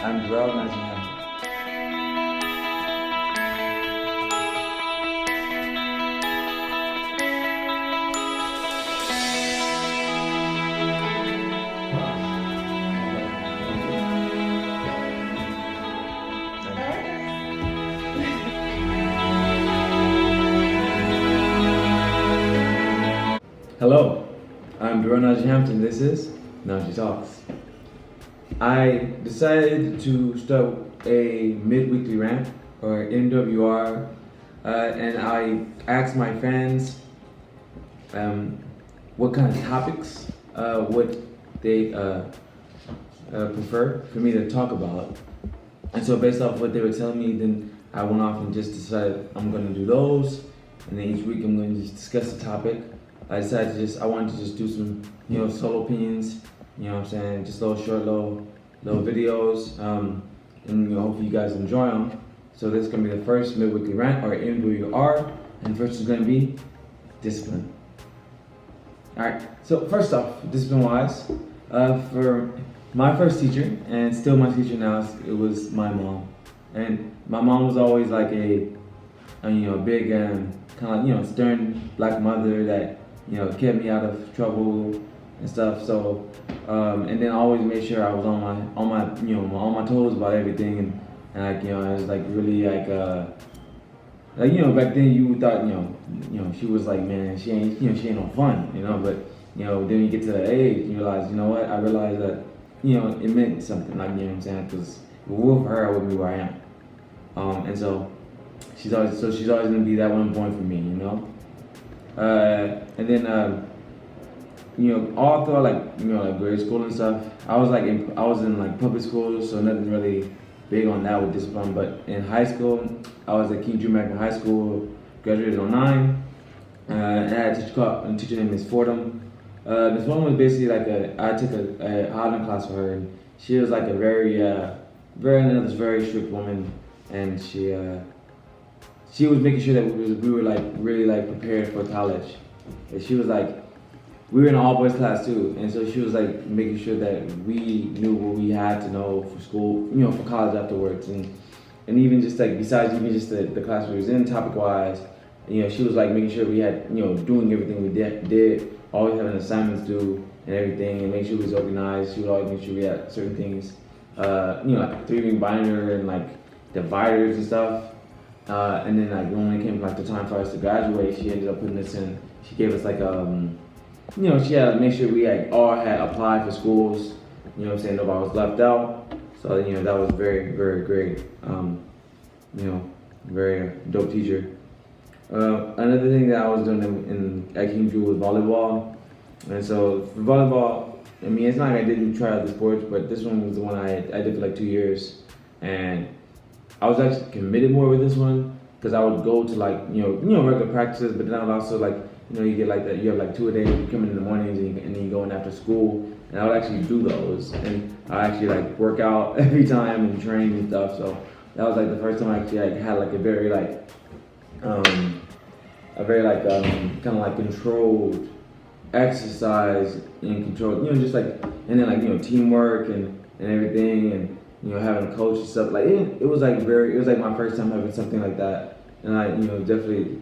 Najee. Hello, I'm Najee Hampton. This is Najee Talks. I decided to start a mid-weekly rant or MWR, and I asked my fans what kind of topics would they prefer for me to talk about. And so based off what they were telling me, then I went off and just decided I'm going to do those, and then each week I'm going to just discuss the topic. I decided I wanted to just do some, solo opinions, what I'm saying, just little short, little videos, and hopefully you guys enjoy them. So this is going to be the first mid-weekly rant, or MWR, and first is going to be discipline. Alright, so first off, discipline-wise, for my first teacher, and still my teacher now, it was my mom. And my mom was always like a big, kind of stern black mother that, kept me out of trouble and stuff. So, and then I always made sure I was on my toes about everything, and like, I was like really like back then you thought, she was like, man, she ain't no fun, but, then you get to that age, you realize, what, I realized that, it meant something, like, what I'm saying, because with her, I wouldn't be where I am. And so, she's always gonna be that one point for me, and then, all throughout like grade school and stuff, I was in like public school, so nothing really big on that with discipline. But in high school, I was at King Junior High School, graduated in 09, and I had a teacher named Miss Fordham. Miss Fordham was basically like I took a Holland class for her, and she was like a very strict woman, and she was making sure that we were like really like prepared for college. And she was like, we were in an all boys class too, and so she was like making sure that we knew what we had to know for school, for college afterwards, and even just like besides even just the class we was in topic wise, she was like making sure we had doing everything we did, always having assignments due and everything, and make sure we was organized. She would always make sure we had certain things, like 3-ring binder and like dividers and stuff. And then like when it came like the time for us to graduate, she ended up putting this in. She gave us like she had to make sure we like all had applied for schools. Nobody was left out. So that was very very great. Very dope teacher. Another thing that I was doing at King Drew was volleyball. And so for volleyball, it's not like I didn't try other sports, but this one was the one I did for like 2 years, and I was actually committed more with this one because I would go to like regular practices, but then I would also like you get like that, you have like 2 a day, you come in the mornings and then you go in after school, and I would actually do those, and I actually like work out every time and train and stuff. So that was like the first time I actually like had like a very kind of like controlled exercise and control, just like, and then like teamwork and everything, and having a coach and stuff. Like it was like my first time having something like that, and I definitely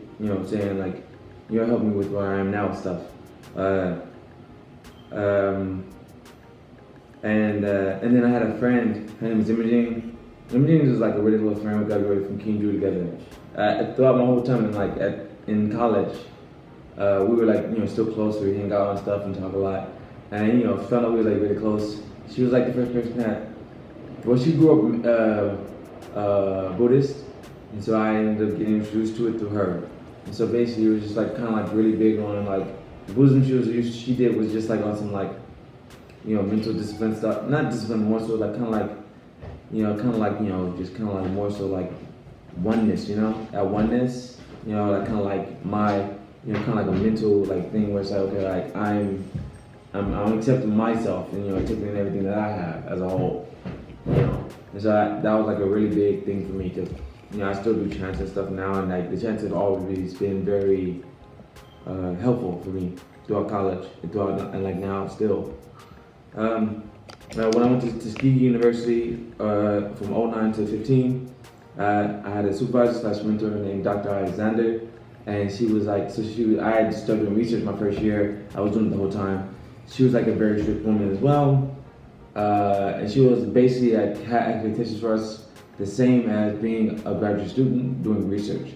saying like helped me with where I am now and stuff. And then I had a friend. Her name is Imogene. Imogene was like a really close friend. We graduated from King Drew together. Throughout my whole time in college, we were like still close. We hang out and stuff and talk a lot. And found out we was like really close. She was like the first person that. Well, she grew up Buddhist, and so I ended up getting introduced to it through her. And so basically, it was just like kind of like really big on like Buddhism. She did was just like on some like mental discipline stuff, not discipline, more so like kind of like just kind of like more so like oneness, that oneness, like kind of like my kind of like a mental like thing where it's like, okay, like I'm accepting myself and accepting everything that I have as a whole. And so that was like a really big thing for me because I still do chants and stuff now, and like the chants have always been very helpful for me throughout college and like now still. When I went to Tuskegee University from '09 to 15, I had a supervisor slash mentor named Dr. Alexander, and she was like, I had started doing research my first year. I was doing it the whole time. She was like a very strict woman as well, and she was basically like had expectations for us the same as being a graduate student doing research.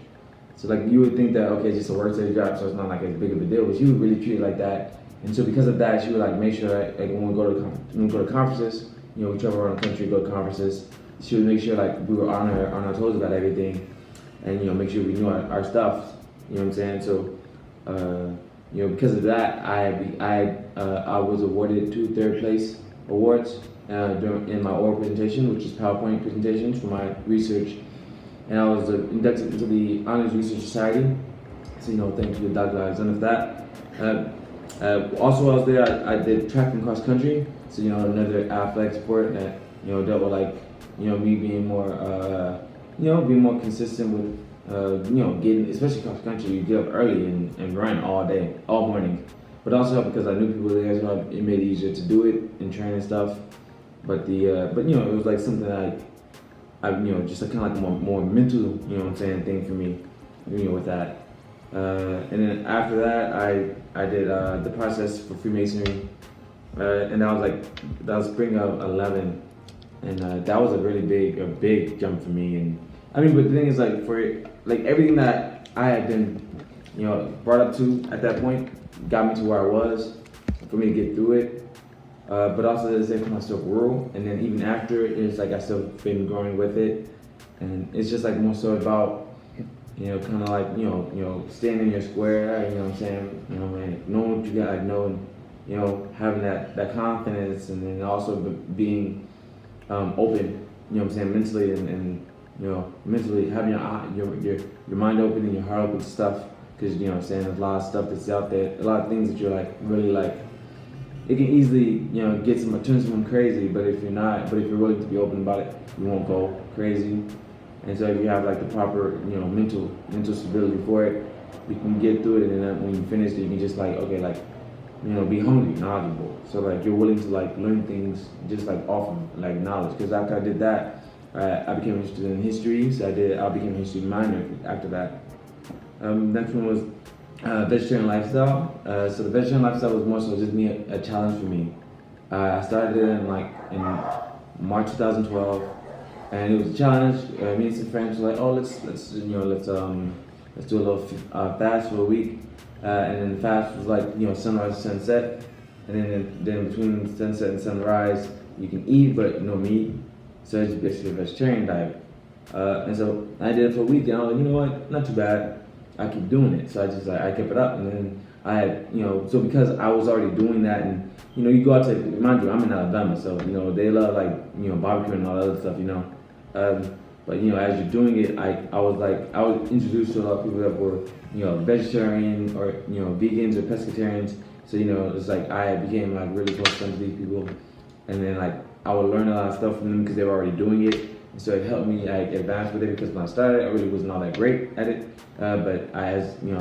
So like you would think that okay, it's just a work study job, so it's not like as big of a deal, but she would really treat it like that. And so because of that, she would like make sure like when we go to conferences, we travel around the country, go to conferences. She would make sure like we were on our toes about everything, and make sure we knew our stuff. You know what I'm saying? So, because of that, I was awarded 2 third-place awards in my oral presentation, which is PowerPoint presentations for my research, and I was inducted into the Honors Research Society. So thank you to Dr. Alexander for that. Also, while I was there, I did track and cross country. So another athletic sport that dealt with like me being more being more consistent with getting, especially cross country, you get up early and run all day, all morning. But also because I knew people there, so it made it easier to do it and train and stuff. But it was like something that I just kind of like more mental, thing for me, with that. And then after that, I did the process for Freemasonry, and that was spring of '11, and that was a really big jump for me. And I mean, but the thing is, like for everything that I had been, brought up to at that point, got me to where I was, for me to get through it. But also at the same time, I still grew, and then even after, it's like I still been growing with it, and it's just like more so about, kind of like staying in your square, you know what I'm saying, and knowing what you got, like knowing, having that confidence, and then also being open, what I'm saying, mentally and mentally having your mind open and your heart open to stuff, because what I'm saying, there's a lot of stuff that's out there, a lot of things that you're like really like. It can easily, turn someone crazy, but if you're willing to be open about it, you won't go crazy. And so if you have like the proper, mental stability for it, you can get through it, and then when you finish it, you can just like, okay, like, be hungry, knowledgeable. So like you're willing to like learn things just like off of like knowledge. Because after I did that, I became interested in history, so I became a history minor after that. Next one was vegetarian lifestyle. So the vegetarian lifestyle was more so just a challenge for me. I started it in March 2012, and it was a challenge. Me and some friends were like, oh, let's do a little fast for a week, and then the fast was like sunrise to sunset, and then between sunset and sunrise you can eat but no meat. So it's basically a vegetarian diet. And so I did it for a week, and I was like, you know what, not too bad. I keep doing it, so I kept it up, and then I had, so because I was already doing that, and you go out to, mind you, I'm in Alabama, so they love like barbecue and all that other stuff, but as you're doing it, I was introduced to a lot of people that were vegetarian or vegans or pescatarians, so it's like I became like really close friends with these people, and then like I would learn a lot of stuff from them because they were already doing it. So it helped me like advance with it, because when I started, I really wasn't all that great at it. But you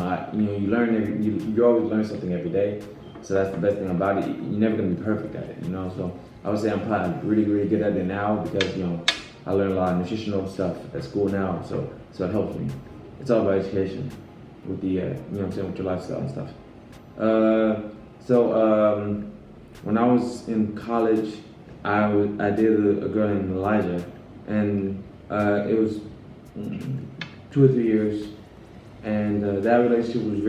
learn you always learn something every day. So that's the best thing about it. You're never gonna be perfect at it, So I would say I'm probably really, really good at it now, because I learn a lot of nutritional stuff at school now. So it helps me. It's all about education with the with your lifestyle and stuff. When I was in college, I dated a girl named Elijah. And it was 2 or 3 years, and that relationship was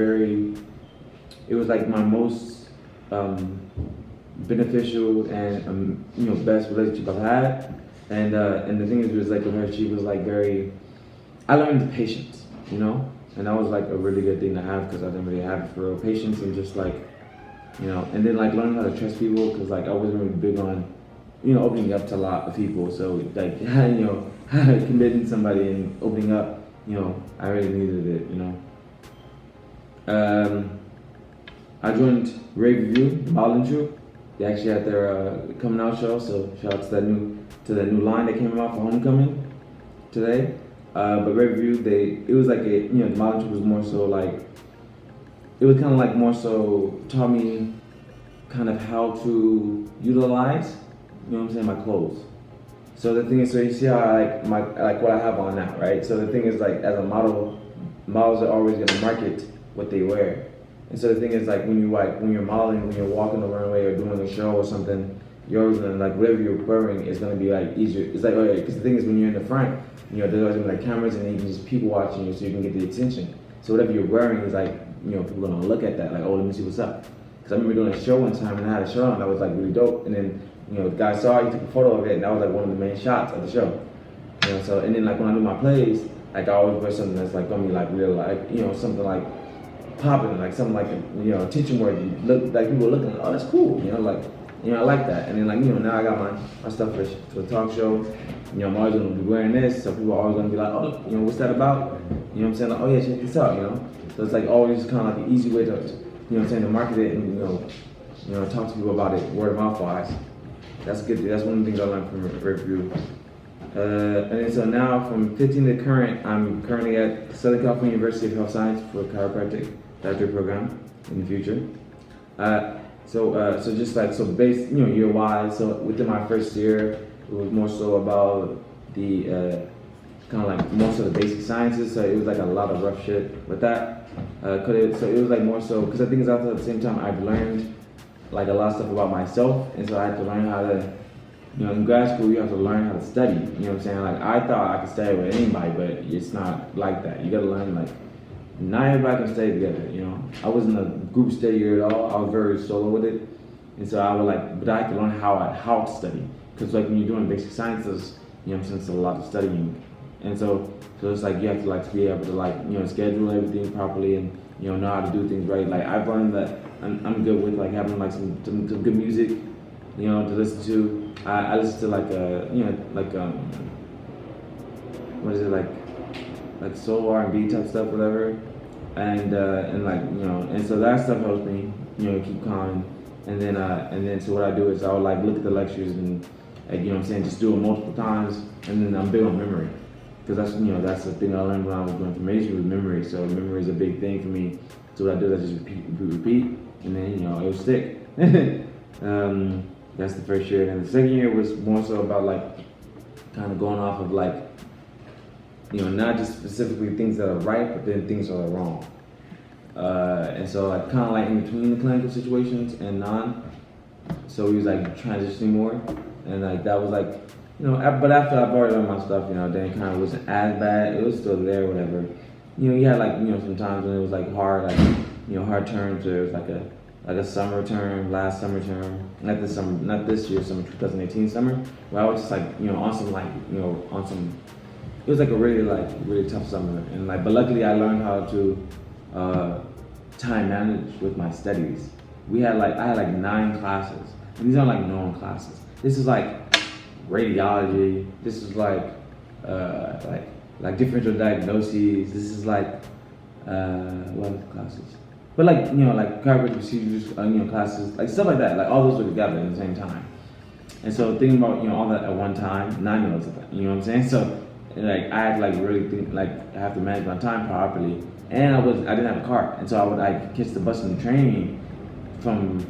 it was like my most beneficial and best relationship I've had. And the thing is, it was like with her, she was like I learned patience, and that was like a really good thing to have, because I didn't really have it for real, patience, and just like, and then like learning how to trust people, because like I wasn't really big on opening up to a lot of people. So like, committing somebody and opening up, I really needed it, I joined Rave Review, the modeling troupe. They actually had their coming out show, so shout out to that new line that came out for homecoming today. But Rave Review, it was like the modeling troupe was more so like, it was kind of like more so taught me kind of how to utilize you know what I'm saying, my clothes. So the thing is, so you see how like what I have on now, right? So the thing is, like, as a model, models are always gonna market what they wear. And so the thing is, like, when you're modeling, when you're walking the runway or doing a show or something, you're always gonna, like, whatever you're wearing is gonna be like easier. It's like, okay, because the thing is, when you're in the front, you know, there's always gonna be like cameras and then you can just people watching you, so you can get the attention. So whatever you're wearing is like, you know, people are gonna look at that, like, oh, let me see what's up. Because I remember doing a show one time and I had a shirt on that was like really dope, and then, you know, the guy saw it, he took a photo of it, and that was like one of the main shots of the show. You know, so, and then like when I do my plays, like I always wear something that's like gonna be like real, like, you know, something like popping, like something like, you know, attention worthy. Look, like people are looking, oh, that's cool, you know, like, you know, I like that. And then, like, you know, now I got my stuff for the talk show. You know, I'm always gonna be wearing this, so people are always gonna be like, oh, you know, what's that about? You know what I'm saying? Like, oh yeah, check this out, you know. So it's like always kind of like an easy way to, you know what I'm saying, to market it and, you know, talk to people about it word of mouth wise. That's good. That's one of the things I learned from review. And then so now from 15 to current, I'm currently at Southern California University of Health Science for a chiropractic doctorate program in the future. So just like, so based, you know, year wise, so within my first year, it was more so about the kind of like most of the basic sciences. So it was like a lot of rough shit with that. So it was like more so, because I think it's also at the same time I've learned like a lot of stuff about myself, and so I had to learn how to, you know, in grad school you have to learn how to study. You know what I'm saying? Like I thought I could study with anybody, but it's not like that. You gotta learn, like, not everybody can study together, you know. I wasn't a group studier at all. I was very solo with it. And so I would like, but I had to learn how to study. Because like when you're doing basic sciences, you know what I'm saying, it's a lot of studying. And so it's like you have to like be able to, like, you know, schedule everything properly and, you know how to do things right. Like I've learned that I'm good with like having like some good music, you know, to listen to. I listen to like you know, like what is it, like soul R&B type stuff, whatever. And like, you know, and so that stuff helps me, you know, keep calm. And then so what I do is I would like look at the lectures and, like, you know what I'm saying, just do it multiple times. And then I'm big on memory, because that's, you know, that's the thing I learned when I was doing information with memory. So memory is a big thing for me. So what I do is I just repeat, and then, you know, it'll stick. That's the first year. And the second year was more so about like kind of going off of like, you know, not just specifically things that are right, but then things that are wrong. And so like kind of like in between the clinical situations and non. So we was like transitioning more, and like that was like, you know, but after I've already learned my stuff, you know, then it kind of wasn't as bad. It was still there, whatever. You know, you had like, you know, some times when it was like hard, like, you know, hard terms. There was like a summer term, last summer term, not this year, summer 2018 summer, where I was just like, you know, on some like, you know, on some. It was like a really tough summer, and like, but luckily I learned how to time manage with my studies. I had like 9 classes, and these aren't like known classes. This is like radiology. This is like differential diagnoses. This is like what other classes? But like, you know, like chiropractic procedures, you know, classes, like stuff like that. Like all those were together at the same time. And so thinking about, you know, all that at one time, 9 minutes of that. You know what I'm saying? So like I had to like really think, like I have to manage my time properly. And I didn't have a car, and so I would like catch the bus and the train from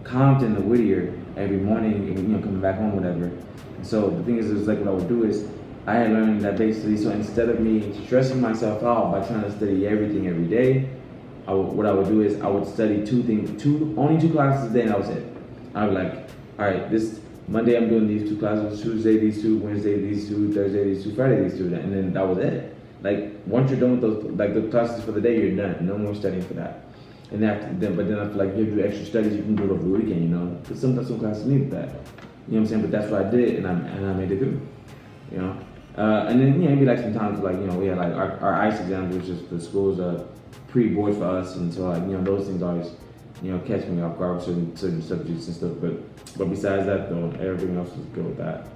Compton to Whittier every morning, and, you know, coming back home, whatever. And so the thing is like what I would do is I had learned that basically, so instead of me stressing myself out by trying to study everything every day, what I would do is I would study only 2 classes a day, and that was it. I would like, all right, this Monday I'm doing these 2 classes, Tuesday these 2, Wednesday these 2, Thursday these 2, Friday these 2, and then that was it. Like once you're done with those, like the classes for the day, you're done. No more studying for that. And but then after like you do extra studies, you can do it over the weekend, you know. Because sometimes some classes need that. You know what I'm saying? But that's what I did, and I made it through. You know. And then, you know, maybe like sometimes like, you know, we had like our ICE exams, which is the school's pre-board for us, and so like, you know, those things always, you know, catch me off guard with certain subjects and stuff. But besides that though, everything else was good with that.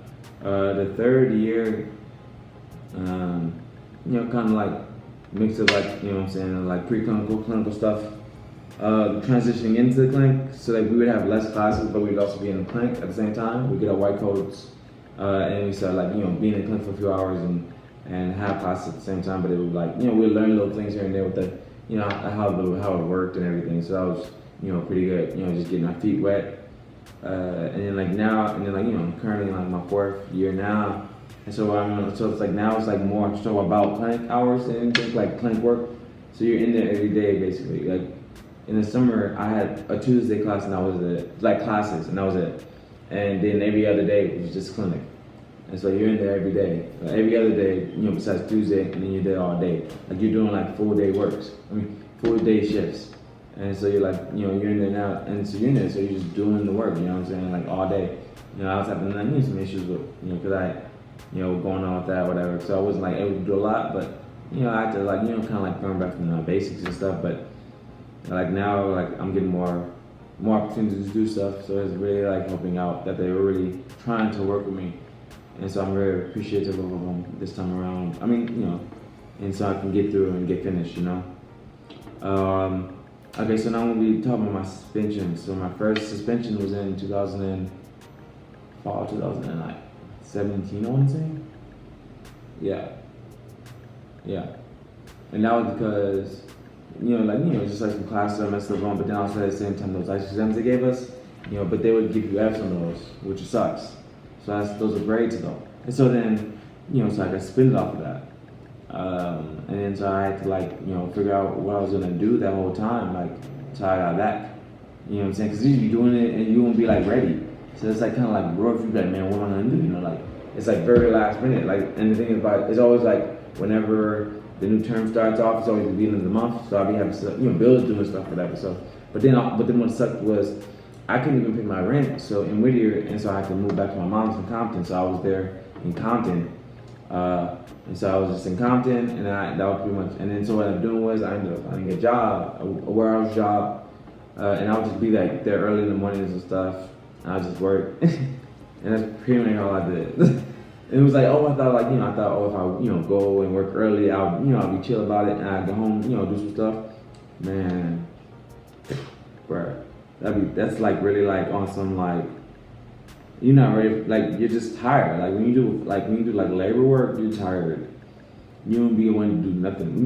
The third year, you know, kind of like mix of like, you know what I'm saying, like preclinical, clinical stuff, transitioning into the clinic, so that we would have less classes, but we'd also be in the clinic at the same time. We get our white coats, and we started like, you know, being in the clinic for a few hours and have classes at the same time. But it was like, you know, we'd learn little things here and there with the, you know, how it worked and everything. So that was, you know, pretty good. You know, just getting our feet wet. And then like now, and then like I'm currently in like my 4th year now, and so so it's like now it's like more so about clinic hours and anything like clinic work. So you're in there every day basically. Like in the summer, I had a Tuesday class and that was it, like classes and that was it. And then every other day it was just clinic. And so you're in there every day, every other day, besides Tuesday, and then you're there all day. Like you're doing like full day works. Full day shifts. And so you're like, you're in there now, and so you're in there, so you're just doing the work, you know what I'm saying, like all day. I was having like, some issues with, because I, going on with that, whatever. So I wasn't like able to do a lot, but, I had to like, kind of like going back from the basics and stuff. But like now, like I'm getting more opportunities to do stuff. So it's really like helping out that they were really trying to work with me. And so I'm very appreciative of them this time around. And so I can get through and get finished, Okay, so now I'm gonna be talking about my suspension. So my first suspension was in 2017, I want to say. Yeah. And that was because, just like some classes I messed up on, but then also at the same time, those ICE exams they gave us, but they would give you F's on those, which sucks. So those are grades though. And so then, so I got suspended off of that. And then so I had to like, figure out what I was gonna do that whole time, like, till I got back. You know what I'm saying? Because usually you're doing it and you won't be like ready. So it's like kind of like rough. You're like, man, what am I gonna do? Like, it's like very last minute. Like, and the thing about it, it's always like whenever the new term starts off, it's always the beginning of the month. So I'll be having stuff, bills doing stuff, whatever. So, but then what sucked was I couldn't even pay my rent. So in Whittier, and so I had to move back to my mom's in Compton. So I was there in Compton. And so I was just in Compton, and that was pretty much. And then so what I was doing was I ended up finding a job, a warehouse job, and I would just be like there early in the mornings and stuff. And I just work, and that's pretty much all I did. And it was like, if I go and work early, I'll be chill about it, and I go home, do some stuff. Man, bro, that's like really like on some like. You're not ready. Like you're just tired. Like when you do labor work, you're tired. You don't be wanting to do nothing.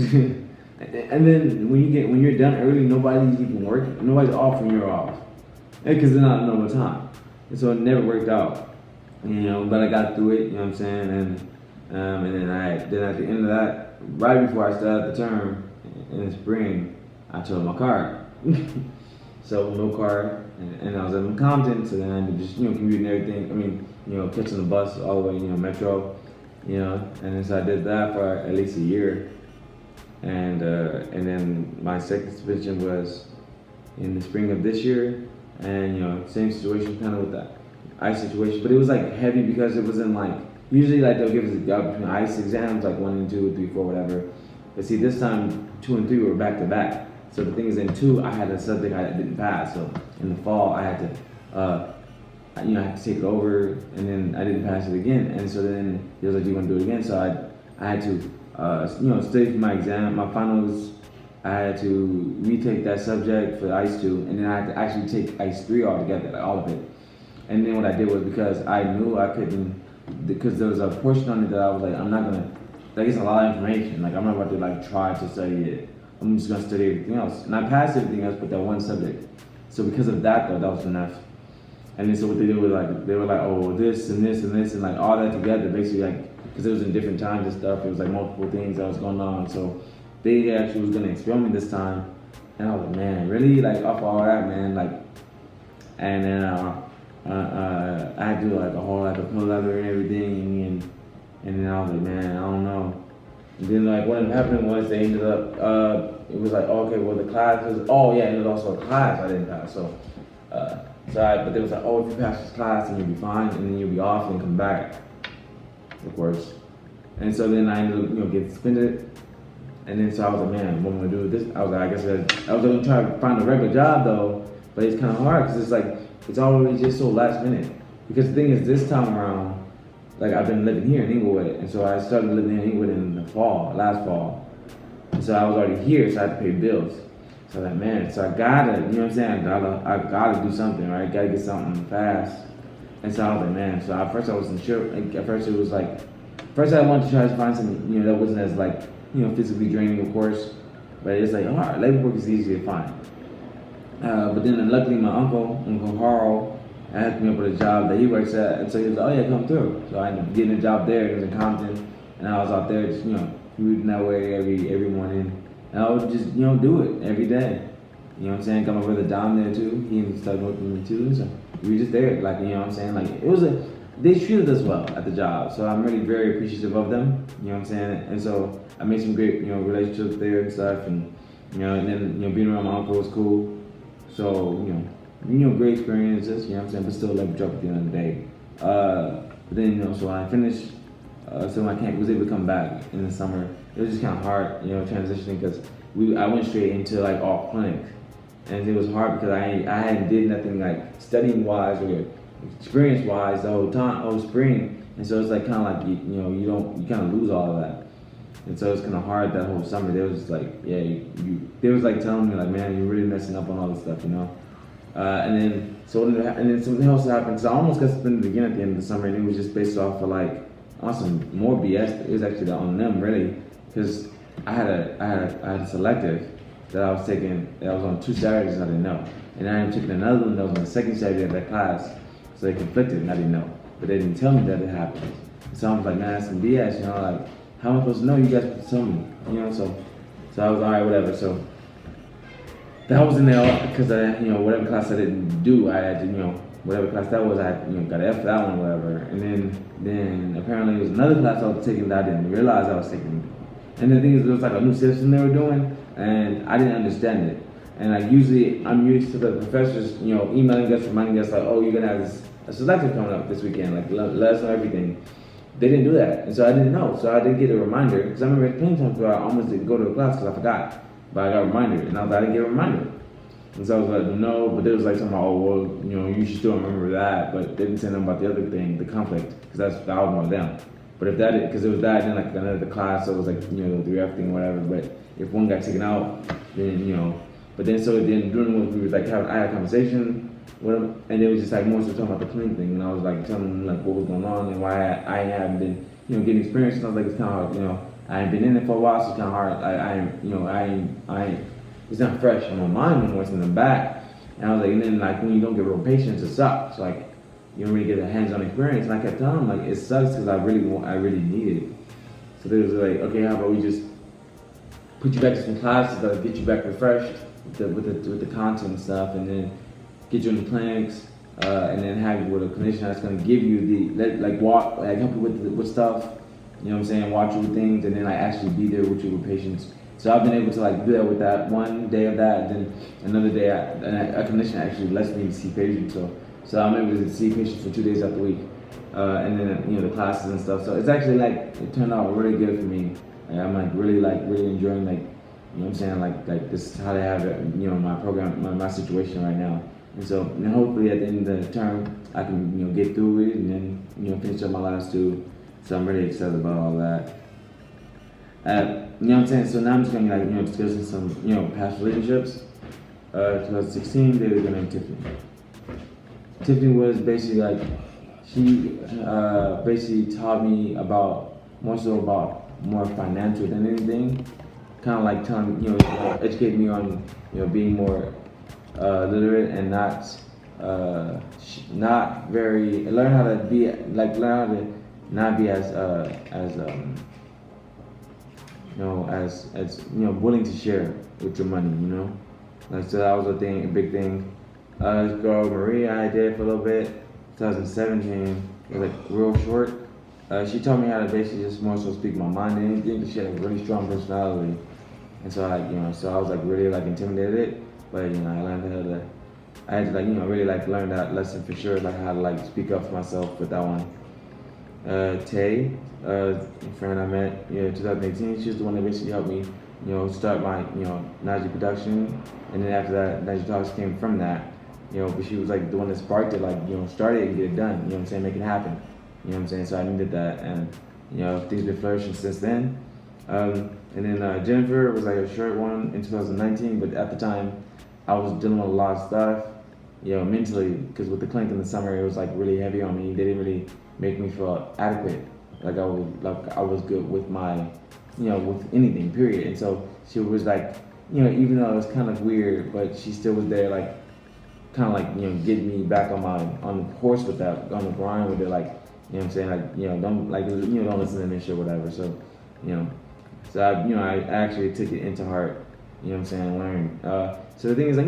And then when you're done early, nobody's even working. Nobody's off when you're off, because they're not normal time. And so it never worked out. But I got through it. You know what I'm saying? And then at the end of that, right before I started the term in the spring, I totaled my car. So no car, and I was in Compton, so then I had to just commute and everything. Catching the bus all the way, Metro, and then so I did that for at least a year, and then my second suspension was in the spring of this year, and same situation kind of with that ICE situation, but it was like heavy because it wasn't like usually like they'll give us a job between ICE exams like 1 and 2, 3, 4, whatever, but see this time 2 and 3 were back to back. So the thing is, in 2, I had a subject I didn't pass. So in the fall, I had to, I had to take it over, and then I didn't pass it again. And so then he was like, "Do you want to do it again?" So I had to, study for my exam, my finals. I had to retake that subject for ICE 2, and then I had to actually take ICE 3 altogether, like all of it. And then what I did was because I knew I couldn't, because there was a portion on it that I was like, I'm not gonna, like it's a lot of information. Like I'm not about to like try to study it. I'm just gonna study everything else. And I passed everything else but that one subject. So because of that though, that was enough. And then so what they did was like, they were like, oh, this and this and this and like all that together, basically like, because it was in different times and stuff, it was like multiple things that was going on. So they actually was gonna expel me this time. And I was like, man, really? Like off all that, man, like, and then I had to do like a whole like a pill leather and everything, and then I was like, man, I don't know. And then like what ended up happening was they ended up, it was like, okay, well the class was, and it was also a class I didn't pass. But they was like, if you pass this class then you'll be fine, and then you'll be off and come back, of course. And so then I ended up, getting suspended. And then so I was like, man, what am I gonna do with this? I was like, I guess I was gonna try to find a regular job though, but it's kind of hard because it's like, it's always just so last minute. Because the thing is, this time around, like I've been living here in Inglewood, and so I started living in Inglewood in the last fall. And so I was already here, so I had to pay bills. So like, man, so I gotta, you know what I'm saying? I gotta do something, right? Gotta get something fast. And so I was like, man, so at first I wasn't sure. Like, at first it was like, I wanted to try to find something, that wasn't as like, physically draining, of course. But it's like, all right, labor work is easy to find. But then luckily my uncle Harl, and hooked me up with a job that he works at, and so he was like, oh yeah, come through. So I ended up getting a job there. It was in Compton, and I was out there just commuting that way every morning, and I would just do it every day. You know what I'm saying? Got my brother down there too. He started working with me too. So we were just there, like what I'm saying. Like they treated us well at the job. So I'm really very appreciative of them. You know what I'm saying? And so I made some great relationships there and stuff. And and then being around my uncle was cool. So great experiences. You know what I'm saying? But still left a job at the end of the day. But then so when I finished, so when I was able to come back in the summer, it was just kind of hard, transitioning because I went straight into like all clinic. And it was hard because I hadn't did nothing like studying wise or experience wise the whole spring, and so it's like kind of like you kind of lose all of that, and so it's kind of hard that whole summer. They was just like they was like telling me like, man, you're really messing up on all this stuff, and then something else happened. So I almost got suspended again at the end of the summer, and it was just based off of like on some more BS. It was actually on them really, because I had a selective that I was taking, that I was on 2 Saturdays and I didn't know. And I ended up taking another one that was on the second Saturday of that class. So they conflicted and I didn't know. But they didn't tell me that it happened. So I was like, man, that's some BS, like, how am I supposed to know? You guys supposed to tell me, so I was alright, whatever. So that was in there because whatever class I didn't do, I had to, whatever class that was, I had, got an F for that one or whatever. And then apparently it was another class I was taking that I didn't realize I was taking. And the thing is, it was like a new system they were doing, and I didn't understand it. And like usually, I'm used to the professors, emailing us, reminding us like, oh, you're gonna have a selective coming up this weekend, like let us know everything. They didn't do that, and so I didn't know. So I didn't get a reminder because I remember plenty of times where I almost didn't go to a class because I forgot, but I got a reminder, and I didn't get a reminder. And so I was like, no, but they was like something, oh well, you should still remember that, but they didn't say nothing about the other thing, the conflict, because that was one of them. But if that, because it was that, then like another class, so it was like, the 3F thing, whatever. But if one got taken out, then, but then so then during what we was like I had a conversation with them, and they was just like more so talking about the clean thing, and I was like telling them like what was going on and why I hadn't been, getting experience. And I was like, it's kind of hard, I ain't been in it for a while, so it's kind of hard. I ain't, it's not fresh on my mind anymore, it's in the back. And I was like, and then like when you don't get real patience, it sucks. Like, you don't really get a hands-on experience. And I kept telling them, like, it sucks because I really need it. So they was like, okay, how about we just put you back to some classes that'll get you back refreshed with the content and stuff, and then get you in the clinics, and then have you with a clinician that's gonna give you help you with stuff, watch you with things, and then like actually be there with you with patients. So I've been able to like do that with that one day of that, and then another day, a clinician actually lets me see patients. So I'm able to see patients for 2 days out the week, and then the classes and stuff. So it's actually like it turned out really good for me. I'm really enjoying like this is how they have it, my program, my situation right now. And so hopefully at the end of the term I can get through it and then finish up my last 2. So I'm really excited about all that. So now I'm just gonna discussing some past relationships. 2016 they were gonna Tiffany. Tiffany was basically like, she basically taught me about more financial than anything. Kind of like telling, educate me on, being more literate and learn how to not be as willing to share with your money, Like, so that was a big thing. This girl, Maria, I dated for a little bit, 2017, it was like real short. She taught me how to basically just more so speak my mind and anything, because she had a really strong personality. And so so I was like really like intimidated, but I learned I had to really like learn that lesson for sure, like how to like speak up for myself with that one. Tay, a friend I met, 2018, she was the one that basically helped me, start my, Najee production, and then after that, Najee Talks came from that. But she was like the one that sparked it, like, start it and get it done, make it happen. So I needed that, and, things been flourishing since then. And then Jennifer was like a short one in 2019, but at the time, I was dealing with a lot of stuff, mentally, because with the clinic in the summer, it was like really heavy on me. They didn't really make me feel adequate, like I was good with my, with anything, period. And so she was like, even though it was kind of weird, but she still was there, like, kind of like, get me back on the horse with that, on the grind with it, like, you know what I'm saying, like, don't, like, don't listen to this shit, whatever. So, you know, so I actually took it into heart, you know what I'm saying, learn. So the thing is, like,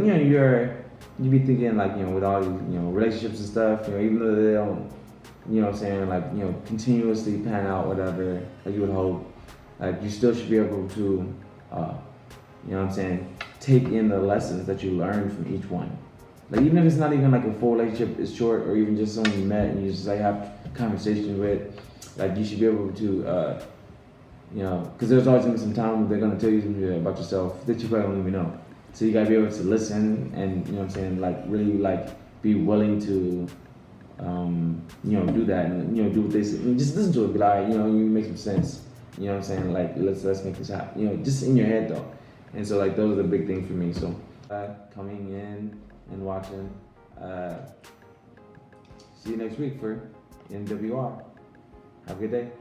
you be thinking, like, with all these, relationships and stuff, even though they don't, you know what I'm saying, like, continuously pan out, whatever, like you would hope, like, you still should be able to, you know what I'm saying, take in the lessons that you learned from each one. Like, even if it's not even like a full relationship is short, or even just someone you met and you just like have conversation with, like, you should be able to, because there's always gonna be some time they're gonna tell you something about yourself that you probably don't even know. So you gotta be able to listen and, you know what I'm saying, like, really, like, be willing to, do that and, do what they say. Just listen to it, be like, you make some sense. You know what I'm saying? Like, let's make this happen. Just in your head though. And so, like, those are the big things for me. So, coming in and watching. See you next week for MWR. Have a good day.